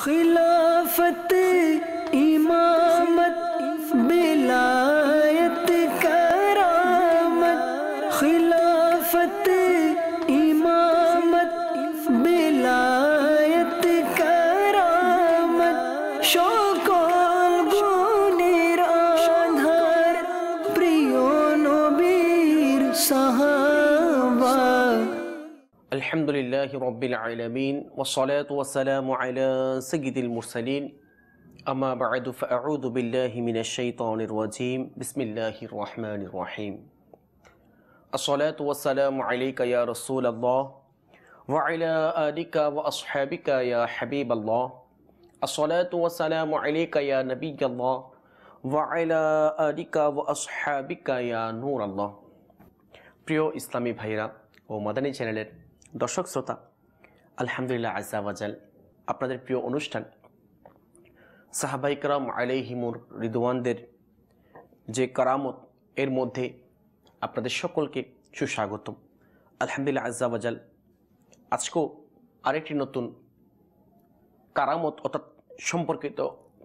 खिलाफत इमामत बिलायत करामत, खिलाफत इमामत बिलायत करामत, সকল গুণের আধার প্রিয় নবীর সাহাবা। আলহামদুলিল্লাহি রাব্বিল আলামিন ওয়াসসালাতু ওয়াসসালামু আলা সাইয়্যিদিল মুরসালিন আম্মা বা'দু ফাআউযু বিল্লাহি মিনাশ শাইতানির রাজীম বিসমিল্লাহির রহমানির রহিম। আসসালাতু ওয়াসসালামু আলাইকা ইয়া রাসূলাল্লাহ ওয়া আলা আলিকা ওয়া আসহাবিকা ইয়া হাবিবাল্লাহ। আসসালাতু ওয়াসসালামু আলাইকা ইয়া নাবিয়াল্লাহ ওয়া আলা আলিকা ওয়া আসহাবিকা ইয়া নূরাল্লাহ। প্রিয় ইসলামী ভাইরা ও মাদানী চ্যানেলের দর্শক শ্রোতা, আলহামদুলিল্লাহ আজ্জা ওয়াজাল আপনাদের প্রিয় অনুষ্ঠান সাহাবায়ে কেরাম আলাইহিমুর রিদওয়ানদের যে কারামত, এর মধ্যে আপনাদের সকলকে সুস্বাগতম। আলহামদুলিল্লাহ আজ্জা ওয়াজাল আজকেও আরেকটি নতুন কারামত অর্থাৎ সম্পর্কিত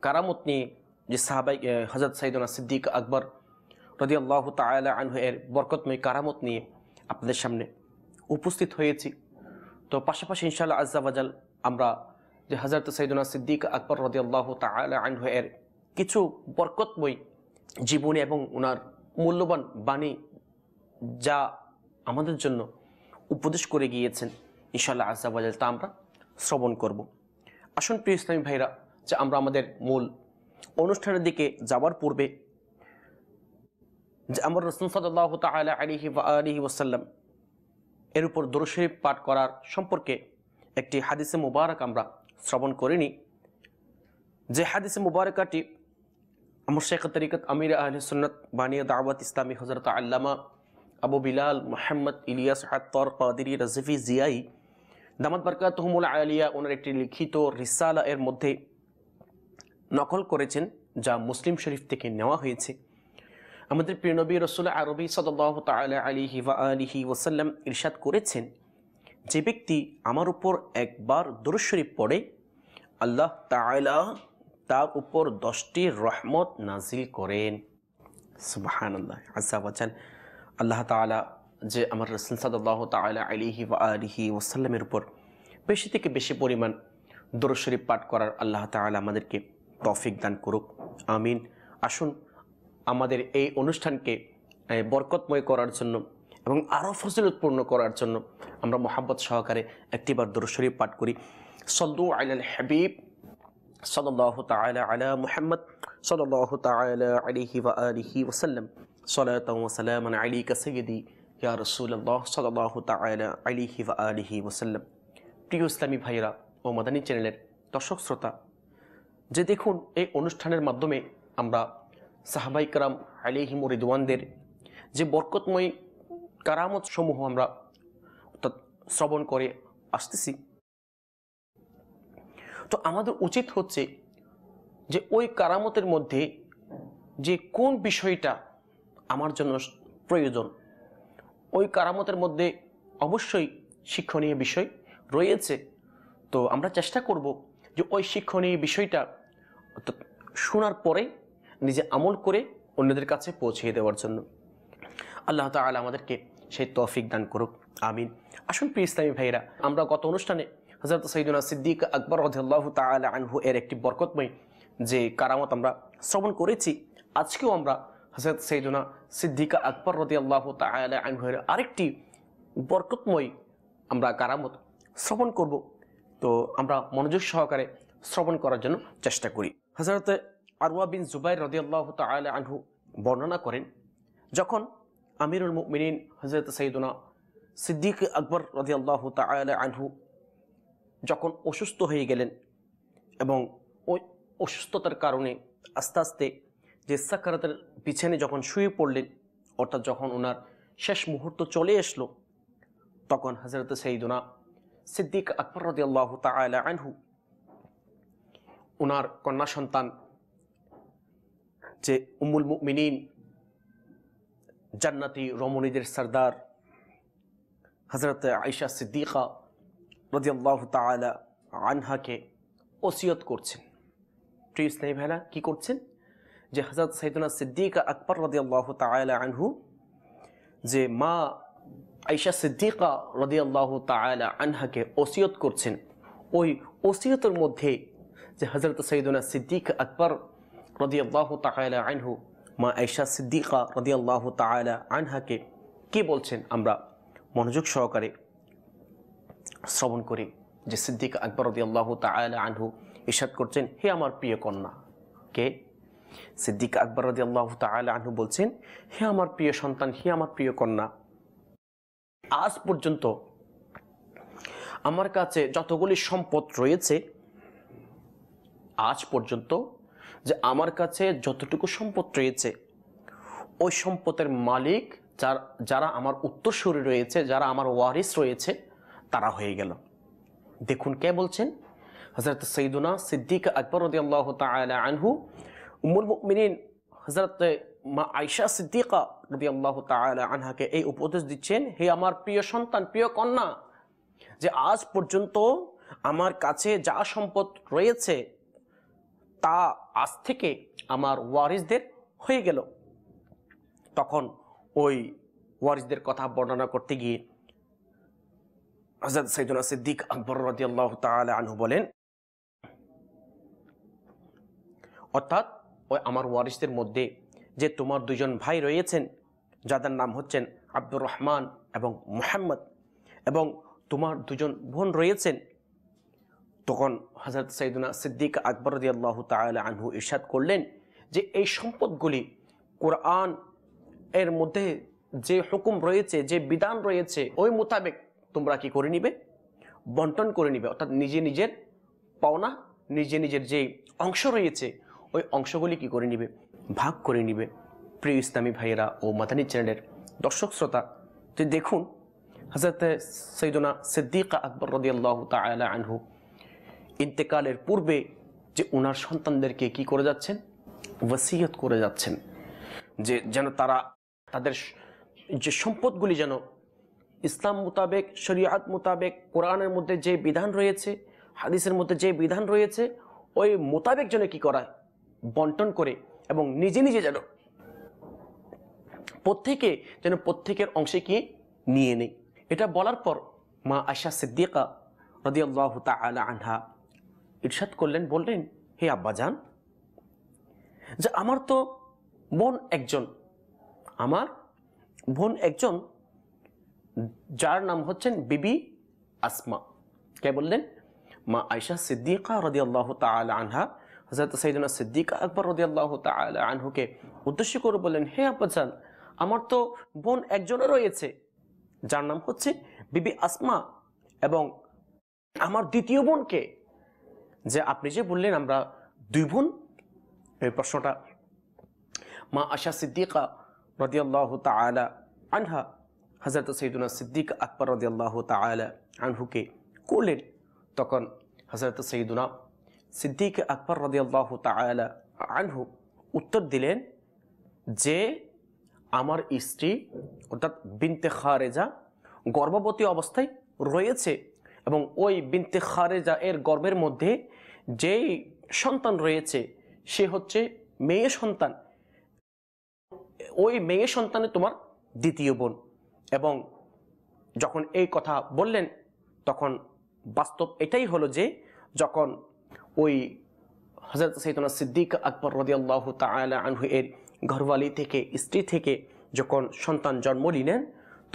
কারামত নিয়ে যে হযরত সাইয়েদনা সিদ্দিক আকবর রাদিয়াল্লাহু তাআলা আনহু এর বরকতময় কারামত নিয়ে আপনাদের সামনে উপস্থিত হয়েছি। তো পাশাপাশি ইনশাআল্লাহ আজ্জা ওয়াজাল আমরা যে হযরত সাইয়েদনা সিদ্দিক আকবর রাদিয়াল্লাহু তাআলা আনহু এর কিছু বরকতময় জীবনী এবং ওনার মূল্যবান বাণী যা আমাদের জন্য উপদেশ করে গিয়েছেন, ইনশাআল্লাহ আজ্জা ওয়াজাল তা আমরা শ্রবণ করব। আসুন প্রিয় ইসলামী ভাইরা, যে আমরা আমাদের মূল অনুষ্ঠানের দিকে যাওয়ার পূর্বে যে আমরা রাসূল সাল্লাল্লাহু তাআলা আলাইহি ওয়া আলিহি ওয়াসাল্লাম এর উপর দরুদ শরীফ পাঠ করার সম্পর্কে একটি হাদিসে মুবারক আমরা শ্রবণ করিনি। যে হাদিসে মুবারকাটি আমার শেখ তরিকত আমির আহলে সুন্নাত বানিয়া দাওয়াত ইসলামী হযরত আল্লামা আবু বিলাল মুহাম্মদ ইলিয়াস আত্তার কাদেরী রাজভী জিয়াই দামাত বারকাতুহুমুল আলিয়া ওনার একটি লিখিত রিসালা এর মধ্যে নকল করেছেন, যা মুসলিম শরীফ থেকে নেওয়া হয়েছে। আমাদের প্রিয় নবী রাসূল আরবি সাল্লাল্লাহু তাআলা আলাইহি ওয়া আলিহি ওয়াসাল্লাম ইরশাদ করেছেন, যে ব্যক্তি আমার উপর একবার দরুদ শরীফ পড়ে আল্লাহ তাআলা তার উপর 10টি রহমত নাজিল করেন। সুবহানাল্লাহ আজ্জা ওয়াজাল আল্লাহ তাআলা যে আমার রাসূল সাল্লাল্লাহু তাআলা আলাইহি ওয়া আলিহি ওয়াসাল্লামের উপর বেশি থেকে বেশি পরিমাণ দরুদ শরীফ পাঠ করার আল্লাহ তাআলা আমাদেরকে তৌফিক দান করুক, আমিন। আসুন আমাদের এই অনুষ্ঠানকে বরকতময় করার জন্য এবং আরও ফজিলতপূর্ণ করার জন্য আমরা মুহাব্বত সহকারে একটিবার দরুদ শরীফ পাঠ করি। সাল্লু আলাল হাবিব সাল্লাল্লাহু তাআলা আলা মুহাম্মদ সাল্লাল্লাহু তাআলা আলাইহি ওয়া আলিহি ওয়াসাল্লাম। সালাতাও ওয়া সালামান আলাইকা সাইয়্যিদি ইয়া রাসূলুল্লাহ সাল্লাল্লাহু তাআলা আলাইহি ওয়া আলিহি ওয়াসাল্লাম। প্রিয় ইসলামী ভাইরা ও মাদানী চ্যানেলের দর্শক শ্রোতা, যে দেখুন এই অনুষ্ঠানের মাধ্যমে আমরা সাহাবায়ে কেরাম আলাইহিমুর রিদওয়ানদের যে বরকতময় কারামত সমূহ আমরা শ্রবণ করে আসতেছি, তো আমাদের উচিত হচ্ছে যে ওই কারামতের মধ্যে যে কোন বিষয়টা আমার জন্য প্রয়োজন, ওই কারামতের মধ্যে অবশ্যই শিক্ষণীয় বিষয় রয়েছে। তো আমরা চেষ্টা করব যে ওই শিক্ষণীয় বিষয়টা শোনার পরে নিজে আমল করে অন্যদের কাছে পৌঁছিয়ে দেওয়ার জন্য আল্লাহ তাআলা আমাদেরকে সেই তৌফিক দান করুক, আমিন। আসুন প্রিয় ইসলামী ভাইরা, আমরা গত অনুষ্ঠানে হযরত সাইয়েদনা সিদ্দিক আকবর রাদিয়াল্লাহু তাআলা আনহু এর একটি বরকতময় যে কারামত আমরা শ্রবণ করেছি, আজকেও আমরা হযরত সাইয়েদনা সিদ্দিক আকবর রাদিয়াল্লাহু তাআলা আনহু এর আরেকটি বরকতময় আমরা কারামত শ্রবণ করব। তো আমরা মনোযোগ সহকারে শ্রবণ করার জন্য চেষ্টা করি। হযরত আরওয়া বিন জুবাইর রাদিয়াল্লাহু তাআলা আনহু বর্ণনা করেন, যখন আমিরুল মুমিনিন হযরত সাইয়েদনা সিদ্দিক আকবর রাদিয়াল্লাহু তাআলা আনহু যখন অসুস্থ হয়ে গেলেন এবং ওই অসুস্থতার কারণে আস্তে আস্তে যে সাকারাতের বিছানে যখন শুয়ে পড়লেন, অর্থাৎ যখন ওনার শেষ মুহূর্ত চলে আসলো, তখন হযরত সাইয়েদনা সিদ্দিক আকবর রাদিয়াল্লাহু তাআলা আনহু ওনার কন্যা সন্তান যে উম্মুল মুমিনিন জান্নাতি রমণীদের সরদার হযরত আয়েশা সিদ্দিকা রাদিয়াল্লাহু তাআলা আনহাকে ওসিয়ত করছেন। প্রিয় ইসলামী ভাইরা, কি করছেন? যে হযরত সাইয়েদুনা সিদ্দিক আকবর রাদিয়াল্লাহু তাআলা আনহু, যে মা আয়েশা সিদ্দিকা রাদিয়াল্লাহু তাআলা আনহাকে ওসিয়ত করছেন, ওই ওসিয়তের মধ্যে যে হযরত সাইয়েদুনা সিদ্দিক আকবর রাদিয়াল্লাহু তাআলা আনহু মা আয়েশা সিদ্দিকা রাদিয়াল্লাহু তাআলা আনহাকে কি বলছেন আমরা মনোযোগ সহকারে শ্রবণ করি। যে সিদ্দিক আকবর রাদিয়াল্লাহু তাআলা আনহু ইরশাদ করছেন, হে আমার প্রিয় কন্যা। কে? সিদ্দিক আকবর রাদিয়াল্লাহু তাআলা আনহু বলছেন, হে আমার প্রিয় সন্তান, হে আমার প্রিয় কন্যা, আজ পর্যন্ত আমার কাছে যতগুলি সম্পদ রয়েছে, আজ পর্যন্ত যে আমার কাছে যতটুকু সম্পদ রয়েছে, ওই সম্পদের মালিক যারা আমার উত্তরসূরি রয়েছে, যারা আমার ওয়ারিস রয়েছে, তারা হয়ে গেল। দেখুন কে বলছেন? হযরত সাইয়েদুনা সিদ্দিক আকবর রাদিয়াল্লাহু তাআলা আনহু উম্মুল মুমিনিন হযরত মা আয়েশা সিদ্দিকা রাদিয়াল্লাহু তাআলা আনহাকে এই উপদেশ দিচ্ছেন, হে আমার প্রিয় সন্তান, প্রিয় কন্যা, যে আজ পর্যন্ত আমার কাছে যা সম্পদ রয়েছে তা আজ থেকে আমার ওয়ারিসদের হয়ে গেল। তখন ওই ওয়ারিসদের কথা বর্ণনা করতে গিয়ে হযরত সাইয়েদুনা সিদ্দিক আকবর রাদিয়াল্লাহু তাআলা আনহু বলেন, অর্থাৎ ওই আমার ওয়ারিসদের মধ্যে যে তোমার দুজন ভাই রয়েছেন, যাদের নাম হচ্ছেন আব্দুর রহমান এবং মুহাম্মদ, এবং তোমার দুজন বোন রয়েছেন। তখন হযরত সাইয়েদুনা সিদ্দিক আকবর রাদিয়াল্লাহু তাআলা আনহু ইরশাদ করলেন যে এই সম্পদগুলি কোরআন এর মধ্যে যে হুকুম রয়েছে, যে বিধান রয়েছে, ওই মোতাবেক তোমরা কি করে নিবে? বন্টন করে নিবে। অর্থাৎ নিজে নিজের পাওনা, নিজে নিজের যে অংশ রয়েছে, ওই অংশগুলি কি করে নিবে? ভাগ করে নিবে। প্রিয় ইসলামী ভাইয়েরা ও মাদানী চ্যানেলের দর্শক শ্রোতা, তো দেখুন হযরত সাইয়েদুনা সিদ্দিক আকবর রাদিয়াল্লাহু তাআলা আনহু ইন্তেকালের পূর্বে যে ওনার সন্তানদেরকে কি করে যাচ্ছেন? ওসিয়ত করে যাচ্ছেন, যে যেন তারা তাদের যে সম্পদগুলি যেন ইসলাম মোতাবেক, শরিয়াত মোতাবেক, কোরআনের মধ্যে যে বিধান রয়েছে, হাদিসের মধ্যে যে বিধান রয়েছে, ওই মোতাবেক যেন কি করায়? বন্টন করে, এবং নিজে নিজে যেন প্রত্যেকের অংশে কি নিয়ে নেই। এটা বলার পর মা আয়েশা সিদ্দিকা রাদিয়াল্লাহু তাআলা আনহা ইরশাদ করলেন, বললেন, হে আব্বাজান, যে আমার তো বোন একজন, আমার বোন একজন, যার নাম হচ্ছেন বিবি আসমা। কে বললেন? মা আয়েশা সিদ্দিকা রাদিয়াল্লাহু তাআলা আনহা হযরত সাইয়েদুনা সিদ্দিক আকবর রাদিয়াল্লাহু তাআলা আনহুকে উদ্দেশ্য করে বললেন, হে আব্বাজান, আমার তো বোন একজনও রয়েছে, যার নাম হচ্ছে বিবি আসমা, এবং আমার দ্বিতীয় বোনকে, যে আপনি যে বললেন আমরা দুই বোন, এই প্রশ্নটা মা আয়েশা সিদ্দিকা রাদিয়াল্লাহু তাআলা আনহা হযরত সাইয়েদুনা সিদ্দিক আকবর রাদিয়াল্লাহু তাআলা আনহুকে করলেন। তখন হযরত সাইয়েদুনা সিদ্দিক আকবর রাদিয়াল্লাহু তাআলা আনহু উত্তর দিলেন যে আমার স্ত্রী অর্থাৎ বিনতে খারেজা গর্ভবতী অবস্থায় রয়েছে, এবং ওই বিনতে খারেজা এর গর্ভের মধ্যে যেই সন্তান রয়েছে সে হচ্ছে মেয়ে সন্তান, ওই মেয়ে সন্তানে তোমার দ্বিতীয় বোন। এবং যখন এই কথা বললেন, তখন বাস্তব এটাই হলো যে যখন ওই হযরত সাইয়েদুনা সিদ্দিক আকবর রাদিয়াল্লাহু তাআলা আনহু এর ঘরওয়ালি থেকে, স্ত্রী থেকে যখন সন্তান জন্ম নিলেন,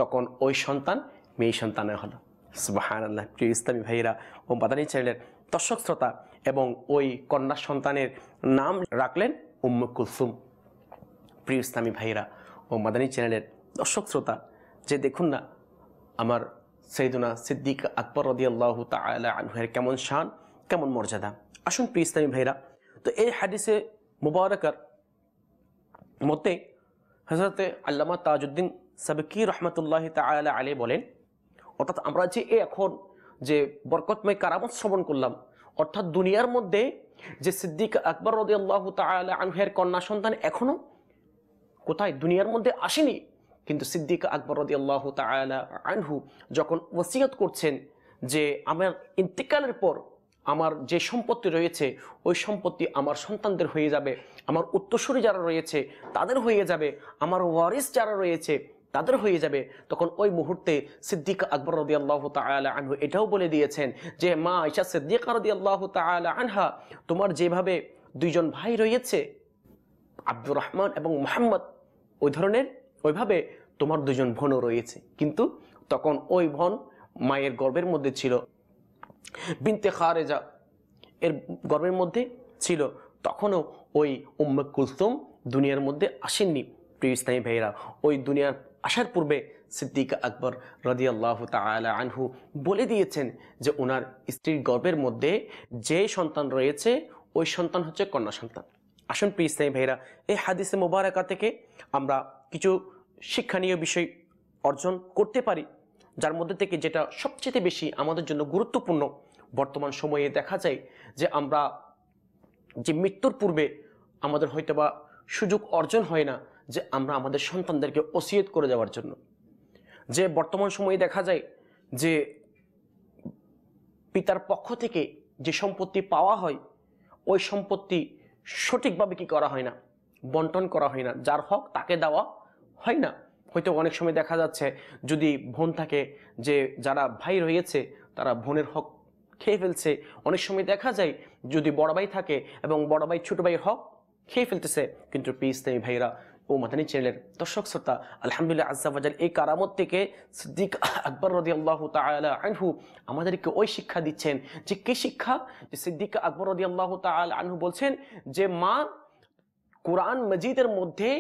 তখন ওই সন্তান মেয়ে সন্তানে হলো। সুবহানাল্লাহ। প্রিয় ইসলামী ভাইয়েরা ও মাদানী চ্যানেলের দর্শক শ্রোতা, এবং ওই কন্যা সন্তানের নাম রাখলেন উম্মে কুলসুম। প্রিয় ইসলামী ভাইয়েরা ও মাদানী চ্যানেলের দর্শক শ্রোতা, যে দেখুন না আমার সাইয়েদুনা সিদ্দিক আকবর রাদিয়াল্লাহু তাআলা আনহুর কেমন শান, কেমন মর্যাদা। আসুন প্রিয় ইসলামী ভাইয়েরা, তো এই হাদিসে মুবারাকার মতে হযরতে আল্লামা তাজউদ্দিন সাবকি রহমতুল্লাহি তাআলা আলাইহি বলেন, অর্থাৎ আমরা যে এখন যে বরকতময় কারামত শ্রবণ করলাম, অর্থাৎ দুনিয়ার মধ্যে যে সিদ্দিক আকবর রাদিয়াল্লাহু তাআলা আনহুর কন্যা সন্তান এখনো কোথায় দুনিয়ার মধ্যে আসেনি, কিন্তু সিদ্দিক আকবর রাদিয়াল্লাহু তাআলা আনহু যখন ওসিয়ত করছেন যে আমার ইন্তেকালের পর আমার যে সম্পত্তি রয়েছে ওই সম্পত্তি আমার সন্তানদের হয়ে যাবে, আমার উত্তরসূরি যারা রয়েছে তাদের হয়ে যাবে, আমার ওয়ারিস যারা রয়েছে তাদের হয়ে যাবে। তখন ওই মুহূর্তে সিদ্দিক আকবর রাদিয়াল্লাহু তাআলা আনহু এটাও বলে দিয়েছেন যে মা আয়েশা সিদ্দিকা রাদিয়াল্লাহু তাআলা আনহা, তোমার যেভাবে দুইজন ভাই রয়েছে আব্দুর রহমান এবং মুহাম্মদ, ওই ধরনের ওইভাবে তোমার দুজন বোনও রয়েছে। কিন্তু তখন ওই বোন মায়ের গর্ভের মধ্যে ছিল, বিনতে খারেজা এর গর্ভের মধ্যে ছিল, তখনও ওই উম্মে কুলসুম দুনিয়ার মধ্যে আসেননি। প্রিয় ইসলামী ভাইয়েরা, ওই দুনিয়ার আসার পূর্বে সিদ্দিক আকবর রাদিয়াল্লাহু তাআলা আনহু বলে দিয়েছেন যে ওনার স্ত্রীর গর্ভের মধ্যে যে সন্তান রয়েছে ওই সন্তান হচ্ছে কন্যা সন্তান। আসুন প্রিয় ইসলামী ভাইয়েরা, এই হাদিসে মুবারাকা থেকে আমরা কিছু শিক্ষণীয় বিষয় অর্জন করতে পারি, যার মধ্যে থেকে যেটা সবচেয়ে বেশি আমাদের জন্য গুরুত্বপূর্ণ। বর্তমান সময়ে দেখা যায় যে আমরা যে মৃত্যুর পূর্বে আমাদের হয়তোবা সুযোগ অর্জন হয় না যে আমরা আমাদের সন্তানদেরকে ওসিয়ত করে যাওয়ার জন্য। যে বর্তমান সময়ে দেখা যায় যে পিতার পক্ষ থেকে যে সম্পত্তি পাওয়া হয় ওই সম্পত্তি সঠিকভাবে কি করা হয় না, বন্টন করা হয় না, যার হক তাকে দেওয়া হয় না। হয়তো অনেক সময় দেখা যাচ্ছে যদি বোন থাকে, যে যারা ভাই রয়েছে তারা বোনের হক খেয়ে ফেলছে। অনেক সময় দেখা যায় যদি বড় ভাই থাকে এবং বড় ভাই ছোট ভাইয়ের হক খেয়ে ফেলতেছে। কিন্তু প্রিয় ইসলামী ভাইরা ও মাদানী চ্যানেলের দর্শক শ্রোতা, আলহামদুলিল্লাহ আজ্জা ওয়া জাল এই কারামত থেকে সিদ্দিক আকবর রাদিয়াল্লাহু তাআলা আনহু আমাদেরকে ওই শিক্ষা দিচ্ছেন। যে কি শিক্ষা? যে সিদ্দিক আকবর রাদিয়াল্লাহু তাআলা আনহু বলছেন যে মা কোরআন মজিদের মধ্যে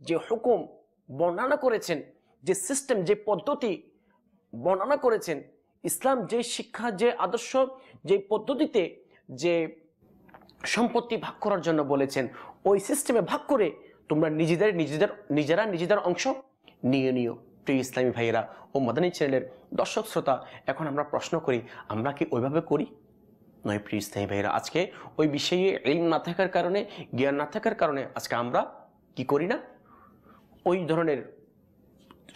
যে হুকুম বর্ণনা করেছেন, যে সিস্টেম, যে পদ্ধতি বর্ণনা করেছেন, ইসলাম যে শিক্ষা, যে আদর্শ, যে পদ্ধতিতে যে সম্পত্তি ভাগ করার জন্য বলেছেন, ওই সিস্টেমে ভাগ করে তোমরা নিজেরা অংশ নিয়ে নিও। প্রিয় ইসলামী ভাইয়েরা ও মাদানী চ্যানেলের দর্শক শ্রোতা, এখন আমরা প্রশ্ন করি, আমরা কি ওইভাবে করি? নয় প্রিয় ইসলামী ভাইয়েরা, আজকে ওই বিষয়ে ইলম না থাকার কারণে, জ্ঞান না থাকার কারণে আজকে আমরা কি করি না, ওই ধরনের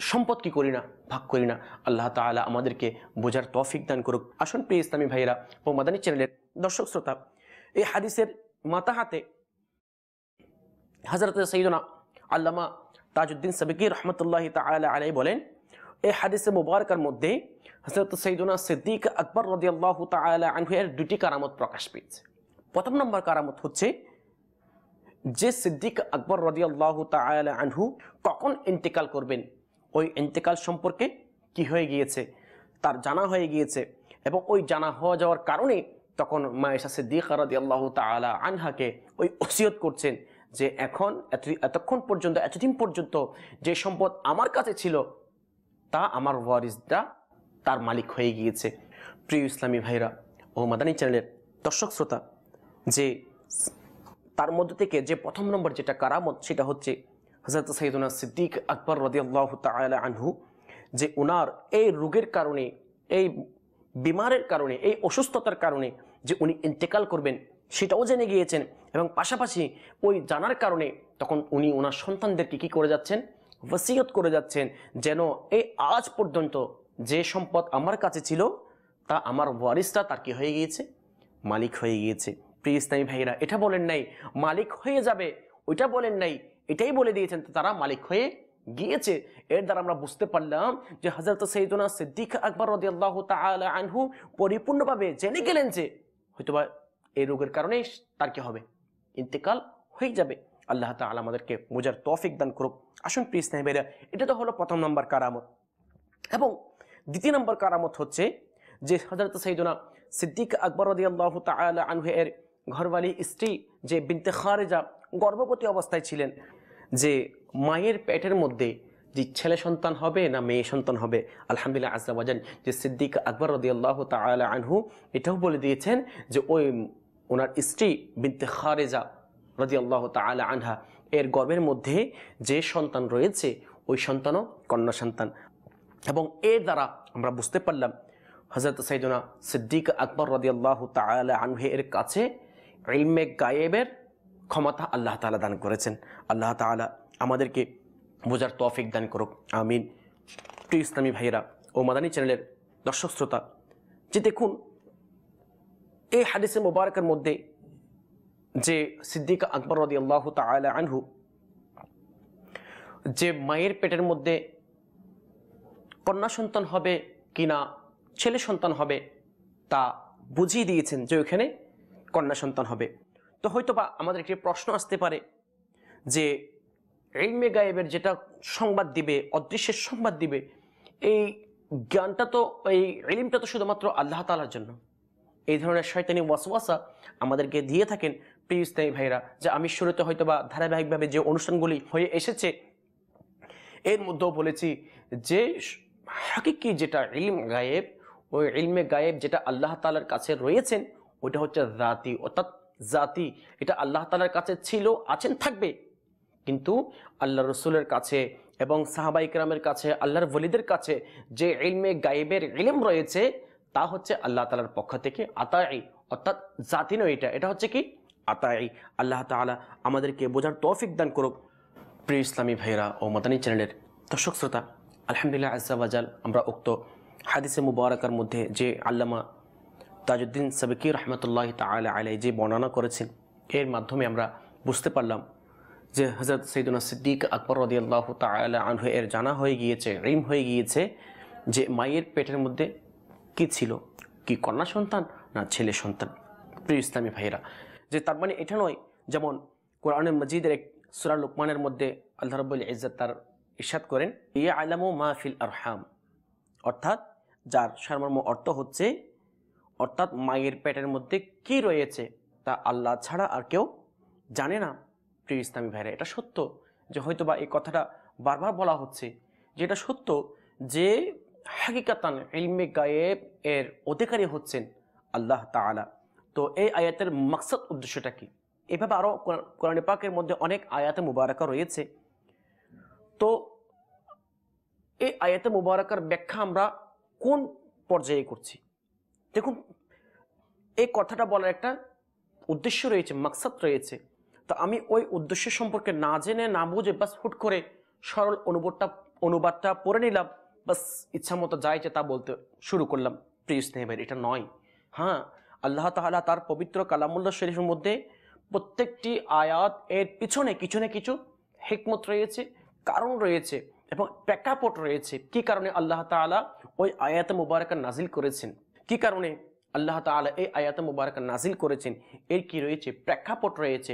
সম্পদ কি করি না, ভাগ করি না। আল্লাহ তাআলা আমাদেরকে বোঝার তৌফিক দান করুক। আসুন প্রিয় ইসলামী ভাইয়েরা ও মাদানী চ্যানেলের দর্শক শ্রোতা, এই হাদিসের মাতাহাতে হযরত সাইয়্যিদুনা আল্লামা তাজউদ্দিন সাবকি রহমতুল্লাহি তাআলা আলাইহি বলেন, এই হাদিসে মুবারকার মধ্যে হযরত সাইয়্যিদুনা সিদ্দিক আকবর রাদিয়াল্লাহু তাআলা আনহু এর দুটি কারামত প্রকাশ পেয়েছে। প্রথম নম্বর কারামত হচ্ছে যে সিদ্দিক আকবর রাদিয়াল্লাহু তাআলা আনহু কখন ইন্তেকাল করবেন, ওই ইন্তেকাল সম্পর্কে কি হয়ে গিয়েছে তার জানা হয়ে গিয়েছে, এবং ওই জানা হয়ে যাওয়ার কারণে তখন মা আয়েশা সিদ্দিকা রাদিয়াল্লাহু তাআলা আনহাকে ওই ওসিয়ত করছেন যে এতদিন পর্যন্ত যে সম্পদ আমার কাছে ছিল তা আমার ওয়ারিসরা তার মালিক হয়ে গিয়েছে। প্রিয় ইসলামী ভাইরা ও মাদানী চ্যানেলের দর্শক শ্রোতা, যে তার মধ্যে থেকে যে প্রথম নম্বর যেটা কারামত, সেটা হচ্ছে হযরত সাইয়্যিদুনা সিদ্দিক আকবর রাদিয়াল্লাহু তাআলা আনহু যে ওনার এই রোগের কারণে, এই বিমারের কারণে, এই অসুস্থতার কারণে যে উনি ইন্তেকাল করবেন সেটাও জেনে গিয়েছেন, এবং পাশাপাশি ওই জানার কারণে তখন উনি ওনার সন্তানদেরকে কি করে যাচ্ছেন, ওসিয়ত করে যাচ্ছেন যেন এই আজ পর্যন্ত যে সম্পদ আমার কাছে ছিল তা আমার ওয়ারিসরা তার কি হয়ে গিয়েছে, মালিক হয়ে গিয়েছে। প্রিয় ইসলামী ভাইরা, এটা বলেন নাই মালিক হয়ে যাবে, ওইটা বলেন নাই, এটাই বলে দিয়েছেন তারা মালিক হয়ে গিয়েছে। এর দ্বারা আমরা বুঝতে পারলাম যে হযরত সাইয়্যিদুনা সিদ্দিক আকবর রাদিয়াল্লাহু তাআলা আনহু পরিপূর্ণভাবে জেনে গেলেন যে হয়তোবা এই রোগের কারণে তার কি হবে, ইন্তেকাল হয়ে যাবে। আল্লাহ তাআলা আমাদেরকে বোঝার তৌফিক দান করুক। আসুন প্রিয় ইসলামী ভাইরা, এটা তো হলো প্রথম নম্বর কারামত। এবং দ্বিতীয় নম্বর কারামত হচ্ছে যে হযরত সাইয়্যিদুনা সিদ্দিক আকবর রাদিয়াল্লাহু তাআলা আনহু এর ঘরওয়ালি স্ত্রী যে বিনতে খারেজা গর্ভবতী অবস্থায় ছিলেন, যে মায়ের পেটের মধ্যে যে ছেলে সন্তান হবে না মেয়ে সন্তান হবে, আলহামদুলিল্লাহ আজ্জা ওয়া জাল যে সিদ্দিক আকবর রাদিয়াল্লাহু তাআলা আনহু এটাও বলে দিয়েছেন যে ওই ওনার স্ত্রী বিনতে খারেজা রাদিয়াল্লাহু তাআলা আনহা এর গর্ভের মধ্যে যে সন্তান রয়েছে ওই সন্তানও কন্যা সন্তান। এবং এর দ্বারা আমরা বুঝতে পারলাম হযরত সাইয়্যিদুনা সিদ্দিক আকবর রাদিয়াল্লাহু তাআলা আনহু এর কাছে ইলমে গায়েবের ক্ষমতা আল্লাহ তাআলা দান করেছেন। আল্লাহ তাআলা আমাদেরকে বোঝার তৌফিক দান করুক, আমিন। প্রিয় ইসলামী ভাইয়েরা ও মাদানী চ্যানেলের দর্শক শ্রোতা, যে দেখুন এই হাদিসে মুবারকের মধ্যে যে সিদ্দিক আকবর রাদিয়াল্লাহু তাআলা আনহু যে মায়ের পেটের মধ্যে কন্যা সন্তান হবে কিনা ছেলে সন্তান হবে তা বুঝিয়ে দিয়েছেন যে ওইখানে কন্যা সন্তান হবে। তো হয়তোবা আমাদের একটি প্রশ্ন আসতে পারে যে ইলমে গায়েবের যেটা সংবাদ দিবে, অদৃশ্যের সংবাদ দিবে, এই জ্ঞানটা তো, এই ইলমটা তো শুধুমাত্র আল্লাহ তাআলার জন্য। এই ধরনের শয়তানি ওয়াসওয়াসা আমাদেরকে দিয়ে থাকেন প্রিয় ইসলামী ভাইরা, যে আমি শুরুতে হয়তোবা ধারাবাহিকভাবে যে অনুষ্ঠানগুলি হয়ে এসেছে এর মধ্যেও বলেছি যে হাকিকি যেটা ইলম গায়েব, ওই ইলমে গায়েব যেটা আল্লাহ তাআলার কাছে রয়েছেন ওইটা হচ্ছে জাতি, অর্থাৎ জাতি, এটা আল্লাহ তাআলার কাছে ছিল, আছেন, থাকবে। কিন্তু আল্লাহ রসুলের কাছে এবং সাহাবায়ে কেরামের কাছে, আল্লাহর ওলিদের কাছে যে ইলমে গায়েবের ইলম রয়েছে তা হচ্ছে আল্লাহ তাআলার পক্ষ থেকে আতাই, অর্থাৎ জাতি নয়, এটা হচ্ছে কি আতাই। আল্লাহ তাআলা আমাদেরকে বোঝার তৌফিক দান করুক। প্রিয় ইসলামী ভাইরা ও মাদানী চ্যানেলের দর্শক শ্রোতা, আলহামদুলিল্লাহ আজ্জা ওয়াজাল আমরা উক্ত হাদিসে মুবারাকার মধ্যে যে আল্লামা তাজউদ্দিন সাবকি রহমতুল্লাহ তাআলা আলাইহি যে বর্ণনা করেছেন এর মাধ্যমে আমরা বুঝতে পারলাম যে হযরত সাইয়্যিদুনা সিদ্দিক আকবর রাদিয়াল্লাহু তাআলা আনহু এর জানা হয়ে গিয়েছে, ইলম হয়ে গিয়েছে যে মায়ের পেটের মধ্যে কি ছিল, কি কন্যা সন্তান না ছেলে সন্তান। প্রিয় ইসলামী ভাইরা, যে তার মানে এটা নয়, যেমন কোরআনে মজিদের এক সূরা লুকমানের মধ্যে আল্লাহ রাব্বুল ইজ্জত তার ইরশাদ করেন ইয়ালামু মা ফিল আরহাম, অর্থাৎ যার সারমর্ম অর্থ হচ্ছে অর্থাৎ মায়ের পেটের মধ্যে কি রয়েছে তা আল্লাহ ছাড়া আর কেউ জানে না। প্রিয় ইসলামী ভাইরা, এটা সত্য যে হয়তোবা এই কথাটা বারবার বলা হচ্ছে, যেটা সত্য যে হাকিকাতান ইলমে গায়েব এর অধিকারী হচ্ছেন আল্লাহ তাআলা। তো এই আয়াতের মাকসাদ উদ্দেশ্যটা কি? এভাবে আরও কোরআন পাকের মধ্যে অনেক আয়াতে মুবারাকা রয়েছে। তো এই আয়াতে মুবারাকার ব্যাখ্যা আমরা কোন পর্যায়ে করছি? দেখুন, এই কথাটা বলার একটা উদ্দেশ্য রয়েছে, মাকসাদ রয়েছে। তো আমি ওই উদ্দেশ্য সম্পর্কে না জেনে না বুঝে বাস হুট করে সরল অনুবাদটা পড়ে নিলাম, বাস ইচ্ছা মতো যাই যে তা বলতে শুরু করলাম। প্রিয় স্নেহের এটা নয়। হ্যাঁ, আল্লাহ তাআলা তার পবিত্র কালামুল্লাহ শরীফের মধ্যে প্রত্যেকটি আয়াত এর পিছনে কিছু না কিছু হিকমত রয়েছে, কারণ রয়েছে এবং প্রেক্ষাপট রয়েছে। কি কারণে আল্লাহ তাআলা ওই আয়াতে মুবারাকা নাজিল করেছেন, কি কারণে আল্লাহ তাআলা এই আয়াতে মুবারাকা নাজিল করেছেন, এর কি রয়েছে, প্রেক্ষাপট রয়েছে।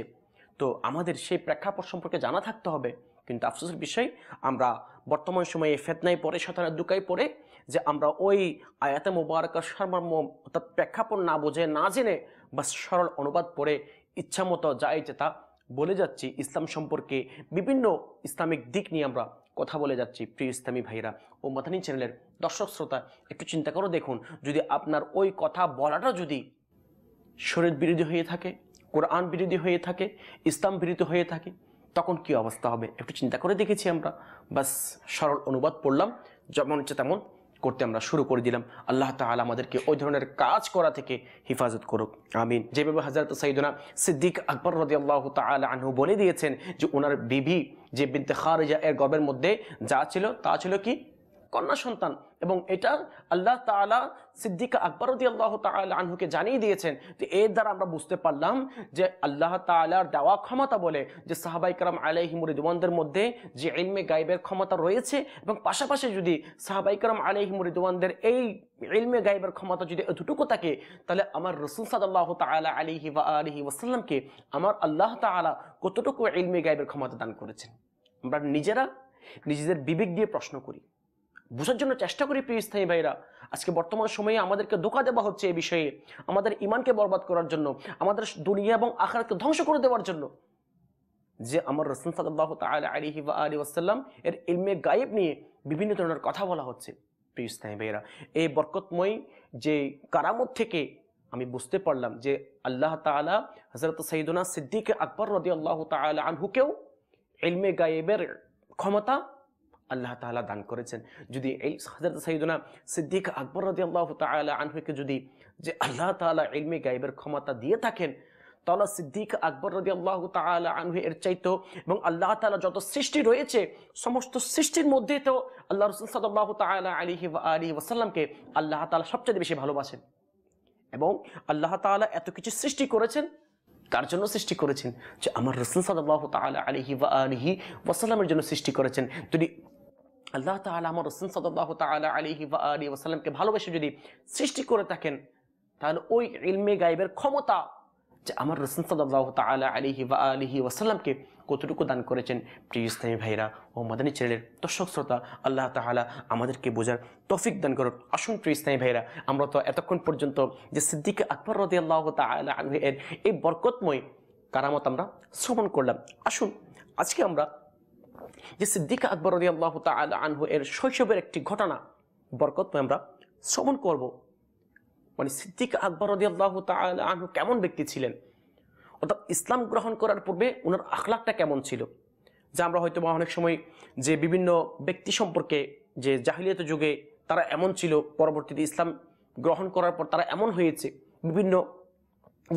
তো আমাদের সেই প্রেক্ষাপট সম্পর্কে জানা থাকতে হবে। কিন্তু আফসোসের বিষয়, আমরা বর্তমান সময়ে ফেতনায় পড়ে, শয়তানের দুকায় পড়ে যে আমরা ওই আয়াতে মুবারাকার সারমর্ম অর্থাৎ প্রেক্ষাপট না বুঝে না জেনে বা সরল অনুবাদ পড়ে ইচ্ছা মতো যাই যে তা বলে যাচ্ছি। ইসলাম সম্পর্কে বিভিন্ন ইসলামিক দিক নিয়ে আমরা কথা বলে যাচ্ছি। প্রিয় ইসলামী ভাইরা ও মাদানী চ্যানেলের দর্শক শ্রোতা, একটু চিন্তা করে দেখুন, যদি আপনার ওই কথা বলাটা যদি শরীয়ত বিরোধী হয়ে থাকে, কোরআন বিরোধী হয়ে থাকে, ইসলাম বিরোধী হয়ে থাকে, তখন কি অবস্থা হবে একটু চিন্তা করে দেখেছি আমরা। বাস সরল অনুবাদ পড়লাম, যেমন ইচ্ছে তেমন করতে আমরা শুরু করে দিলাম। আল্লাহ তাআলা আমাদেরকে ওই ধরনের কাজ করা থেকে হেফাজত করুক, আমিন। যেভাবে হযরত সাইয়্যিদুনা সিদ্দিক আকবর রাদিয়াল্লাহু তাআলা আনহু বলে দিয়েছেন যে ওনার বিবি যে বিনতে খারিজা এর গর্ভের মধ্যে যা ছিল তা ছিল কি কন্যা সন্তান, এবং এটা আল্লাহ তাআলা সিদ্দিক আকবর রাদিয়াল্লাহু তাআলা আনহুকে জানিয়ে দিয়েছেন। তো এর দ্বারা আমরা বুঝতে পারলাম যে আল্লাহ তাআলার দেওয়া ক্ষমতা বলে যে সাহাবায়ে কেরাম আলাইহিম রিদওয়ানদের মধ্যে যে ইলমে গায়বের ক্ষমতা রয়েছে, এবং পাশাপাশি যদি সাহাবায়ে কেরাম আলাইহিম রিদওয়ানদের এই ইলমে গায়বের ক্ষমতা যদি এতটুকু থাকে, তাহলে আমার রাসূল সাল্লাল্লাহু তাআলা আলাইহি ওয়া আলিহি ওয়াসাল্লামকে আমার আল্লাহ তাআলা কতটুকু ইলমে গায়বের ক্ষমতা দান করেছেন। আমরা নিজেদের বিবেক দিয়ে প্রশ্ন করি, বোঝার জন্য চেষ্টা করি। প্রিয় ইসলামী ভাইরা, আজকে বর্তমান সময়ে আমাদেরকে ধোঁকা দেওয়া হচ্ছে এই বিষয়ে, আমাদের ঈমানকে বরবাদ করার জন্য, আমাদের দুনিয়া এবং আখিরাতকে ধ্বংস করে দেওয়ার জন্য, যে আমার রাসূল সাল্লাল্লাহু তাআলা আলাইহি ওয়া আলিহি ওয়াসাল্লাম এর ইলমে গায়েব নিয়ে বিভিন্ন ধরনের কথা বলা হচ্ছে। প্রিয় ইসলামী ভাইরা, এই বরকতময় যে কারামত থেকে আমি বুঝতে পারলাম যে আল্লাহ তাআলা হযরত সাইয়্যিদুনা সিদ্দিক আকবর রাদিয়াল্লাহু তাআলা আনহুকেও ইলমে গায়েবের ক্ষমতা আল্লাহ তাআলা দান করেছেন। যদি এই হযরত সাইয়্যিদুনা সিদ্দিক আকবর রাদিয়াল্লাহু তাআলা আনহুকে যদি যে আল্লাহ তাআলা ইলমে গায়েবের ক্ষমতা দিয়ে থাকেন, তাহলে সিদ্দিক আকবর রাদিয়াল্লাহু তাআলা আনহু এর চাইতো এবং আল্লাহ তাআলা যত সৃষ্টি রয়েছে সমস্ত সৃষ্টির মধ্যে তো আল্লাহ রাসূল সাল্লাল্লাহু তাআলা আলাইহি ওয়া আলিহি ওয়াসাল্লামকে আল্লাহ তাআলা সবচেয়ে বেশি ভালোবাসেন। এবং আল্লাহ তাআলা এত কিছু সৃষ্টি করেছেন, তার জন্য সৃষ্টি করেছেন যে আমার রাসূল সাল্লাল্লাহু তাআলা আলাইহি ওয়া আলিহি ওয়াসাল্লামের জন্য সৃষ্টি করেছেন। যদি আল্লাহ তাআলা আমার রাসূল সাল্লাল্লাহু তাআলা আলাইহি ওয়া আলিহি ওয়াসাল্লামকে ভালোবেসে যদি সৃষ্টি করে থাকেন, তাহলে ওই ইলমে গায়বের ক্ষমতা যে আমার রাসূল সাল্লাল্লাহু তাআলা আলাইহি ওয়া আলিহি ওয়াসাল্লামকে কতটুকু দান করেছেন। প্রিয় ইসলামী ভাইরা ও মাদানী চ্যানেলের দর্শক শ্রোতা, আল্লাহ তাআলা আমাদেরকে বোঝার তৌফিক দান করুন। আসুন প্রিয় ইসলামী ভাইরা, আমরা তো এতক্ষণ পর্যন্ত যে সিদ্দিক আকবর রাদিয়াল্লাহু তাআলা আনহু এর এই বরকতময় কারামত আমরা শ্রবণ করলাম। আসুন আজকে আমরা যে সিদ্দিক আকবর রাদিয়াল্লাহু তাআলা আনহু এর শৈশবের একটি ঘটনা বরকতময় আমরা শ্রবণ করব। মানে সিদ্দিক আকবর রাদিয়াল্লাহু তাআলা আনহু কেমন ব্যক্তি ছিলেন, অর্থাৎ ইসলাম গ্রহণ করার পূর্বে ওনার আখলাকটা কেমন ছিল। যা আমরা হয়তো অনেক সময় যে বিভিন্ন ব্যক্তি সম্পর্কে যে জাহিলিয়াত যুগে তারা এমন ছিল, পরবর্তীতে ইসলাম গ্রহণ করার পর তারা এমন হয়েছে, বিভিন্ন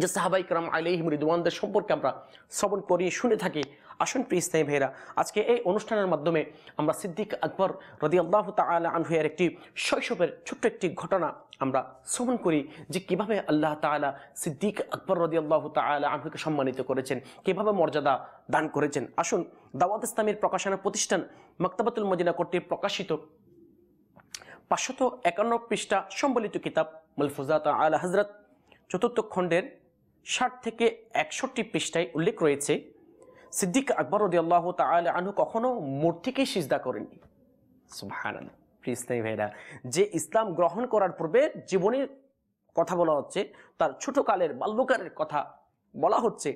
যে সাহাবায়ে কেরাম আলাইহিম রিদওয়ানদের সম্পর্কে আমরা শ্রবণ করি, শুনে থাকি। আসুন প্রিয় ইসলামী ভাইরা, আজকে এই অনুষ্ঠানের মাধ্যমে আমরা সিদ্দিক আকবর রাদিয়াল্লাহু তাআলা আনহু এর একটি শৈশবের ছোট্ট একটি ঘটনা আমরা শ্রবণ করি, যে কিভাবে আল্লাহ তাআলা সিদ্দিক আকবর রাদিয়াল্লাহু তাআলা আনহুকে সম্মানিত করেছেন, কিভাবে মর্যাদা দান করেছেন। আসুন, দাওয়াত ইসলামের প্রকাশনা প্রতিষ্ঠান মাকতাবাতুল মদিনা কর্তৃক প্রকাশিত 551 পৃষ্ঠা সম্বলিত কিতাব মালফুজাত আলা হযরত চতুর্থ খণ্ডের 60 থেকে 61 পৃষ্ঠায় উল্লেখ রয়েছে, সিদ্দিক আকবর রাদিয়াল্লাহু তাআলা আনহু কখনো মূর্তিকে সিজদা করেননি। সুবহানাল্লাহ। প্রিয় ইসলামী ভাইরা, যে ইসলাম গ্রহণ করার পূর্বে জীবনের কথা বলা হচ্ছে, তার ছোটকালের বাল্যকালের কথা বলা হচ্ছে,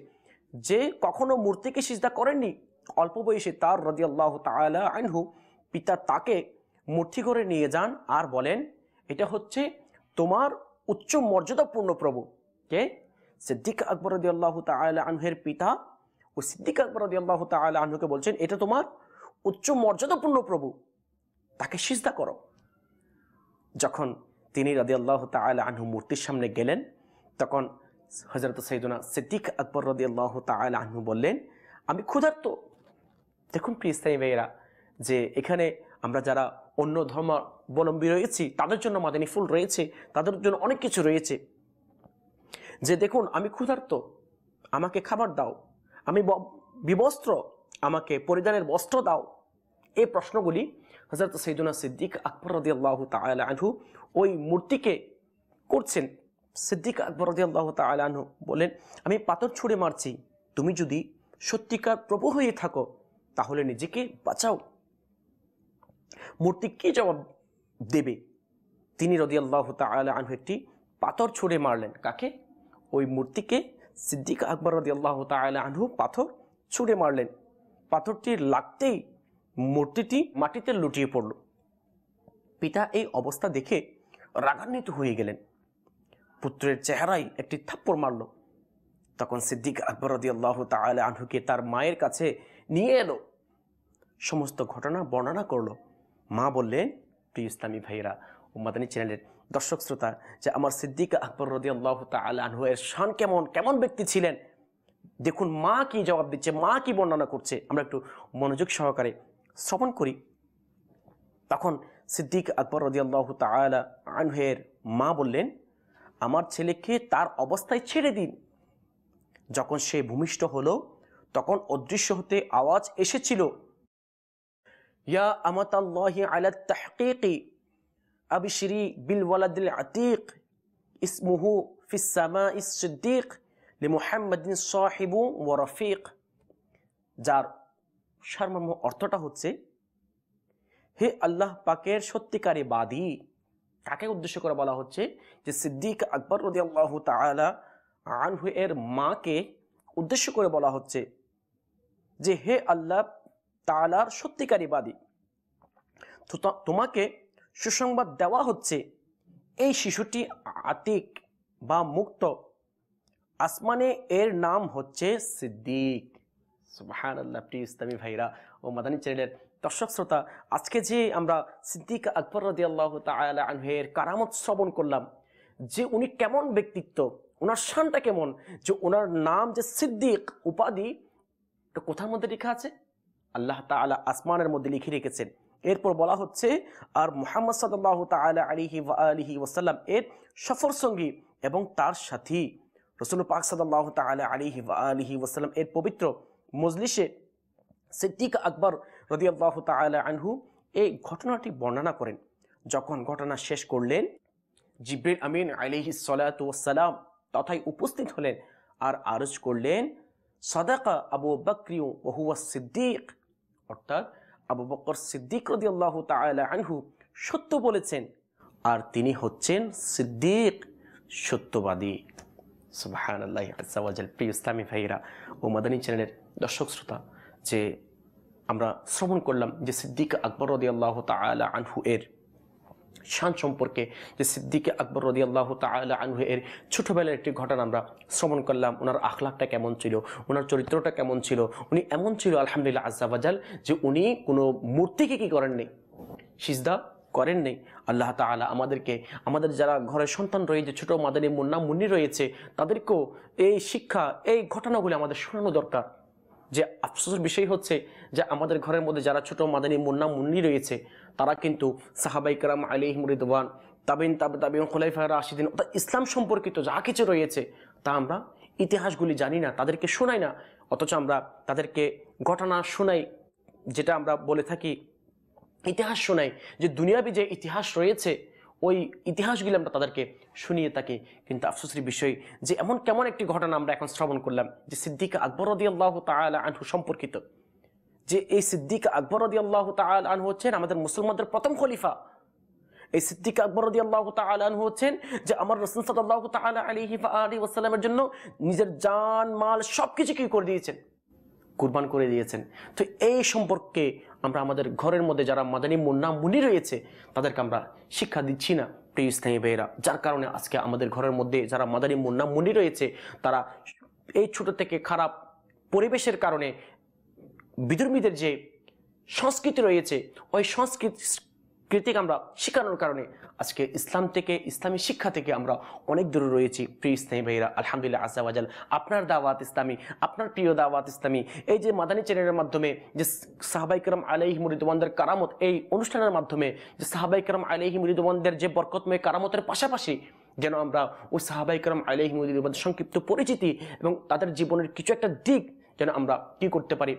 যে কখনো মূর্তিকে সিজদা করেননি। অল্প বয়সে তার রাদিয়াল্লাহু তাআলা আনহু পিতা তাকে মূর্তি করে নিয়ে যান আর বলেন, এটা হচ্ছে তোমার উচ্চ মর্যাদাপূর্ণ প্রভু। কে? সিদ্দিক আকবর রাদিয়াল্লাহু তাআলা আনহুর পিতা ও সিদ্দিক আকবর রাদিয়াল্লাহু তাআলা আনহুকে বলছেন, এটা তোমার উচ্চ মর্যাদাপূর্ণ প্রভু, তাকে সিজদা করো। যখন তিনি রাদিয়াল্লাহু তাআলা আনহু মূর্তির সামনে গেলেন, তখন হযরত সাইয়েদুনা সিদ্দিক আকবর রাদিয়াল্লাহু তাআলা আনহু বললেন, আমি ক্ষুধার্ত। দেখুন প্রিয় ইসলামী ভাইয়েরা, যে এখানে আমরা যারা অন্য ধর্মাবলম্বী রয়েছি, তাদের জন্য মাদানী ফুল রয়েছে, তাদের জন্য অনেক কিছু রয়েছে। যে দেখুন, আমি ক্ষুধার্ত, আমাকে খাবার দাও, আমি বিবস্ত্র, আমাকে পরিধানের বস্ত্র দাও। এই প্রশ্নগুলি হযরত সাইয়েদুনা সিদ্দিক আকবর রাদিয়াল্লাহু তাআলা আনহু ওই মূর্তিকে করছেন। সিদ্দিক আকবর রাদিয়াল্লাহু তাআলা আনহু বলেন, আমি পাথর ছুঁড়ে মারছি, তুমি যদি সত্যিকার প্রভু হয়ে থাকো তাহলে নিজেকে বাঁচাও। মূর্তি কি জবাব দেবে? তিনি রাদিয়াল্লাহু তাআলা আনহু একটি পাথর ছুঁড়ে মারলেন। কাকে? ওই মূর্তিকে। সিদ্দিক আকবর রাদিয়াল্লাহু তাআলা আনহু পাথর ছুঁড়ে মারলেন। পাথরটি লাগতেই মূর্তিটি মাটিতে লুটিয়ে পড়ল। পিতা এই অবস্থা দেখে রাগান্বিত হয়ে গেলেন, পুত্রের চেহারায় একটি থাপ্পড় মারল। তখন সিদ্দিক আকবর রাদিয়াল্লাহু তাআলা আনহুকে তার মায়ের কাছে নিয়ে এলো, সমস্ত ঘটনা বর্ণনা করলো। মা বললেন, প্রিয় ইসলামী ভাইরা ও মাদানী চ্যানেলের দর্শক শ্রোতা, যে আমার সিদ্দিক আকবর রাদিয়াল্লাহু তাআলা আনহু এর শান কেমন, কেমন ব্যক্তি ছিলেন। দেখুন মা কি জবাব দিচ্ছে, মা কি বর্ণনা করছে, আমরা একটু মনোযোগ সহকারে শ্রবণ করি। তখন সিদ্দিক আকবর রাদিয়াল্লাহু তাআলা আনহু এর মা বললেন, আমার ছেলেকে তার অবস্থায় ছেড়ে দিন। যখন সে ভূমিষ্ঠ হলো, তখন অদৃশ্য হতে আওয়াজ এসেছিল, ইয়া আমাতাল্লাহি আলা তাহকিকি আবশিরি বিল ওয়ালাদিল আতীক ইসমুহু ফিস সামাইস সিদ্দিক লিমুহাম্মাদিন সাহিবু ওয়া রাফিক। যার সারমর্ম অর্থটা হচ্ছে, হে আল্লাহ পাকের সত্যিকারী বাদী। কাকে উদ্দেশ্য করে বলা হচ্ছে? যে সিদ্দিক আকবর রাদিয়াল্লাহু তাআলা আনহু এর মাকে উদ্দেশ্য করে বলা হচ্ছে, যে হে আল্লাহ তাআলার সত্যিকারী বাদী, তোমাকে সুসংবাদ দেওয়া হচ্ছে, এই শিশুটি আতিক বা মুক্ত, আসমানে এর নাম হচ্ছে সিদ্দিক। সুবহানাল্লাহ। প্রিয় ইসলামী ভাইরা ও মাদানী চ্যানেলের দর্শক শ্রোতা, আজকে যে আমরা সিদ্দিক আকবর রাদিয়াল্লাহু তাআলা আনহু এর কারামত শ্রবণ করলাম, যে উনি কেমন ব্যক্তিত্ব, ওনার শানটা কেমন, যে ওনার নাম যে সিদ্দিক উপাধি, এটা কোথার মধ্যে লেখা আছে? আল্লাহ তাআলা আসমানের মধ্যে লিখে রেখেছেন। এরপর বলা হচ্ছে, আর মুহাম্মদ সাল্লাল্লাহু তাআলা আলাইহি ওয়া আলিহি ওয়াসাল্লাম এর সফর সঙ্গী, এবং তার সাথী রাসূল পাক সাল্লাল্লাহু তাআলা আলাইহি ওয়াসাল্লাম এর পবিত্র মজলিসে সিদ্দিক আকবর রাদিয়াল্লাহু তাআলা আনহু এই ঘটনাটি বর্ণনা করেন। যখন ঘটনা শেষ করলেন, জিবরিল আমিন আলাইহিস সালাতু ওয়াস সালাম তথায় উপস্থিত হলেন আর আরজ করলেন, সাদাকা আবু বকর ওয়া হুয়া সিদ্দিক, অর্থাৎ আবু বকর সিদ্দিক রাদিয়াল্লাহু তাআলা আনহু সত্য বলেছেন আর তিনি হচ্ছেন সিদ্দিক, সত্যবাদী। সুবহানাল্লাহ আযজা ওয়া জাল। প্রিয় ইসলামী ভাইরা ও মাদানী চ্যানেলের দর্শক শ্রোতা, যে আমরা শ্রবণ করলাম যে সিদ্দিক আকবর রাদিয়াল্লাহু তাআলা আনহু এর শান সম্পর্কে, যে সিদ্দিক আকবর রাদিয়াল্লাহু তাআলা আনহু এর ছোটবেলার একটি ঘটনা আমরা শ্রবণ করলাম। ওনার আখলাকটা কেমন ছিল, ওনার চরিত্রটা কেমন ছিল। উনি এমন ছিল আলহামদুলিল্লাহ আযজা ওয়া জাল যে উনি কোনো মূর্তিকে কি করেননি, সিজদা করেন নেই। আল্লাহ তাআলা আমাদেরকে, আমাদের যারা ঘরের সন্তান রয়েছে, ছোট মাদানী মুন্না মুন্নি রয়েছে, তাদেরকেও এই শিক্ষা, এই ঘটনাগুলি আমাদের শোনানো দরকার। যে আফসোসের বিষয় হচ্ছে যে আমাদের ঘরের মধ্যে যারা ছোট মাদানী মুন্না মুন্নি রয়েছে, তারা কিন্তু সাহাবায়ে কেরাম আলাইহিম রিদওয়ান, তাবিন খুলাফায়ে রাশিদিন অর্থাৎ ইসলাম সম্পর্কিত যা কিছু রয়েছে তা আমরা ইতিহাসগুলি জানি না, তাদেরকে শোনাই না। অথচ আমরা তাদেরকে ঘটনা শোনাই, যেটা আমরা বলে থাকি ইতিহাস শোনাই, যে দুনিয়াবি যে ইতিহাস রয়েছে ওই ইতিহাসগুলি আমরা তাদেরকে শুনিয়ে থাকি। কিন্তু আফসোসের বিষয় যে এমন কেমন একটি ঘটনা আমরা এখন শ্রবণ করলাম যে সিদ্দিক আকবর রাদিয়াল্লাহু তাআলা আনহু সম্পর্কিত, যে এই সিদ্দিক আকবর রাদিয়াল্লাহু তাআলা আনহু হচ্ছেন আমাদের মুসলমানদের প্রথম খলিফা। এই সিদ্দিক আকবর রাদিয়াল্লাহু তাআলা আনহু হচ্ছেন যে আমার রাসূল সাল্লাল্লাহু তাআলা আলাইহি ওয়াসাল্লামের জন্য নিজের জান মাল সবকিছু কি করে দিয়েছেন, কুরবান করে দিয়েছেন। তো এই সম্পর্কে আমরা আমাদের ঘরের মধ্যে যারা মাদানী মুন্না মুনি রয়েছে তাদেরকে আমরা শিক্ষা দিচ্ছি না প্রিয় ইসলামী ভাইয়েরা, যার কারণে আজকে আমাদের ঘরের মধ্যে যারা মাদানী মুন্না মুনি রয়েছে তারা এই ছোট থেকে খারাপ পরিবেশের কারণে, বিধর্মীদের যে সংস্কৃতি রয়েছে ওই সংস্কৃতিকে আমরা শেখানোর কারণে আজকে ইসলাম থেকে, ইসলামী শিক্ষা থেকে আমরা অনেক দূরে রয়েছি প্রিয় ইসলামী ভাইয়েরা। আলহামদুলিল্লাহ আযজা ওয়া জাল আপনার দাওয়াত ইসলামী, আপনার প্রিয় দাওয়াত ইসলামী, এই যে মাদানী চ্যানেলের মাধ্যমে যে সাহাবায়ে কেরাম আলাইহিম রিদওয়ানদের কারামত, এই অনুষ্ঠানের মাধ্যমে যে সাহাবায়ে কেরাম আলাইহিম রিদওয়ানদের যে বরকতময় কারামতের পাশাপাশি যেন আমরা ওই সাহাবায়ে কেরাম আলাইহিম রিদওয়ানদের সংক্ষিপ্ত পরিচিতি এবং তাদের জীবনের কিছু একটা দিক যেন আমরা কি করতে পারি,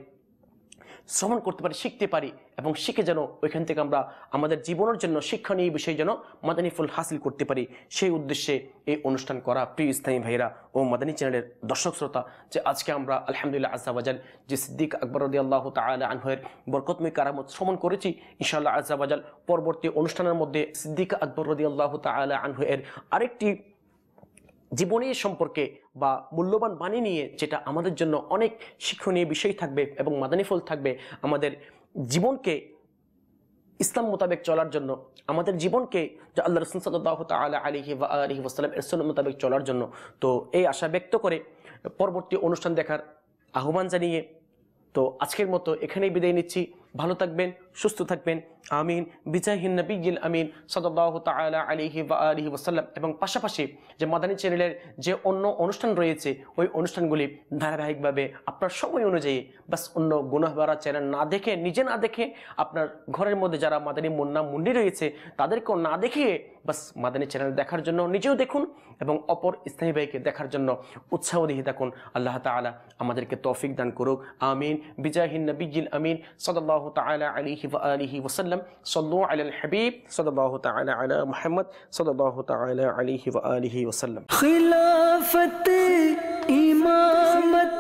শ্রবণ করতে পারি, শিখতে পারি, এবং শিখে যেন ওইখান থেকে আমরা আমাদের জীবনের জন্য শিক্ষণীয় বিষয় যেন মাদানী ফুল হাসিল করতে পারি, সেই উদ্দেশ্যে এই অনুষ্ঠান করা প্রিয় ইসলামী ভাইরা ও মাদানী চ্যানেলের দর্শক শ্রোতা। যে আজকে আমরা আলহামদুলিল্লাহ আযজা ওয়া জাল যে সিদ্দিক আকবর রাদিয়াল্লাহু তাআলা আনহু এর বরকতময় কারামত শ্রবণ করেছি, ইনশাআল্লাহ আযজা ওয়া জাল পরবর্তী অনুষ্ঠানের মধ্যে সিদ্দিক আকবর রাদিয়াল্লাহু তাআলা আনহু এর আরেকটি জীবনের সম্পর্কে বা মূল্যবান বাণী নিয়ে, যেটা আমাদের জন্য অনেক শিক্ষণীয় বিষয় থাকবে এবং মাদানী ফল থাকবে আমাদের জীবনকে ইসলাম মোতাবেক চলার জন্য, আমাদের জীবনকে যে আল্লাহ রাসূল সাল্লাল্লাহু তাআলা আলাইহি ওয়াসাল্লাম এর সুন্নাত মোতাবেক চলার জন্য। তো এই আশা ব্যক্ত করে পরবর্তী অনুষ্ঠান দেখার আহ্বান জানিয়ে তো আজকের মতো এখানেই বিদায় নিচ্ছি। ভালো থাকবেন, সুস্থ থাকবেন, আমিন। বিজাহিন নবিয়্যিল আমিন সাল্লাল্লাহু তাআলা আলাইহি ওয়াসাল্লাম। এবং পাশাপাশি যে মাদানী চ্যানেলের যে অন্য অনুষ্ঠান রয়েছে ওই অনুষ্ঠানগুলি ধারাবাহিকভাবে আপনার সময় অনুযায়ী, বাস অন্য গুনাহগারা চ্যানেল না দেখে, নিজে না দেখে, আপনার ঘরের মধ্যে যারা মাদানী মুন্না মুন্নি রয়েছে তাদেরকেও না দেখে বাস মাদানী চ্যানেল দেখার জন্য নিজেও দেখুন এবং অপর ইসলামী ভাইকে দেখার জন্য উৎসাহ দিয়ে থাকুন। আল্লাহ তাআলা আমাদেরকে তৌফিক দান করুক, আমিন। বিজাহিন নবিয়্যিল আমিন সাল্লাল্লাহু তাআলা আলাইহি ওয়াসাল্লাম। সাল্লু আলাল হাবিব সাল্লাল্লাহু তাআলা আলা মুহাম্মদ সাল্লাল্লাহু তাআলা আলাইহি ওয়াসাল্লাম। खिलाफत इमामत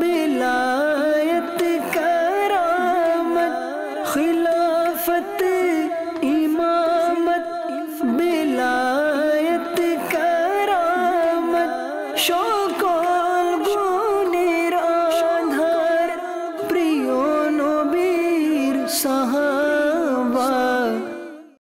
बिलायत करामत, खिलाफत